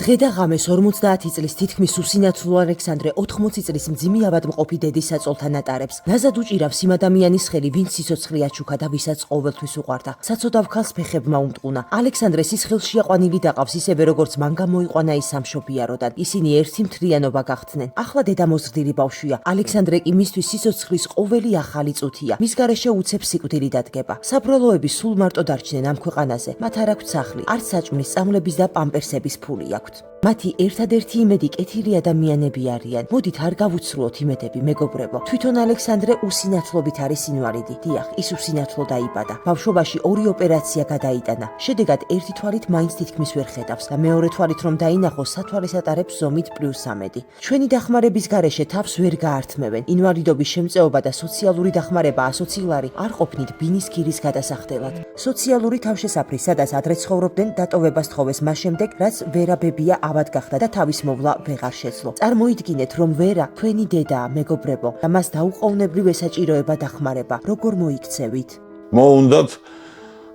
დღე და ღამეს 50 წლის თითქმის უსინათლო ალექსანდრე 80 წლის მძიმე ავადმყოფი დედის საწოლთან ატარებს. ნაზად უჭირავს იმ ადამიანის ხელი, ვინც სიცოცხლე აჩუქა და ვისაც ყოველთვის უყვარდა. საცოდავ ქალს ფეხებმა უმტყუნა. ალექსანდრე სისხლში აყვანილი დაყავს ისევე როგორც მან გამოიყვანა ის სამშობიაროდან. ისინი ერთი მთლიანობა გახდნენ. ახლა დედა მოზრდილი ბავშვია. ალექსანდრე კი მისთვის სიცოცხლის ყოველი ახალი წუთია. მის გარეშე უცებ სიკვდილი დადგება. საბრალოები სულ მარტო დარჩნენ ამ ქვეყანაზე. მათ არ აქვთ სახლი, არც საჭმლის, წამლების და პამპერსების ფული აქვთ. მათი ერთადერთი იმედი კეთილი ადამიანები არიან. მოდით არ გავუცრუოთ იმედები, მეგობრებო. თვითონ ალექსანდრე usინათლობით არის ინვალიდი. დიახ, ის usინათლო დაიბადა. ბავშვობაში 2 ოპერაცია გადაიტანა. შედეგად ერთი თვალით მაინც თითქმის ვერ ხედავს და მეორე თვალით რომ დაინახოს, სათვალეს ატარებს ზომით +3. ჩვენი დახმარების გარეშე თავს ვერ გაართმევენ. ინვალიდობის შემწეობა და სოციალური დახმარება ასოცილარი არ ყოფნით ბინის ქირის გადასახდელად. სოციალური თავშესაფრი, სადაც ადრე ცხოვრობდნენ, დატოვებას თხოვეს მას შემდეგ, რაც ვერა ბებია ავად გახდა და თავის მოვლა ვეღარ შეძლო. წარმოიდგინეთ, რომ ვერა თქვენი დედაა, მეგობრებო, და მას დაუყოვნებლივ ესაჭიროება დახმარება. როგორ მოიქცევით? მოუნდათ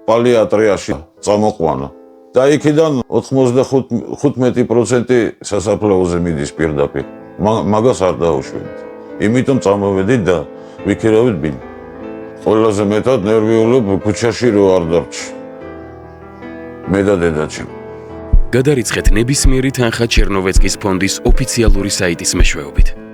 პალიატრიაში წამოყვანა და იქიდან 95% სასაფლაოზე მიდის პირდაპირ. მაგას არ დაუშვით. იმიტომ წამოვედით და ვიქირავით ბინი. ყველაზე მეტად ნერვიულობ ქუჩაში რო არ დარჩი. მე და დედაჩემ. გადარიცხეთ ნებისმიერი თანხა ჩერნოვეცკის ფონდის ოფიციალური საიტის მეშვეობით.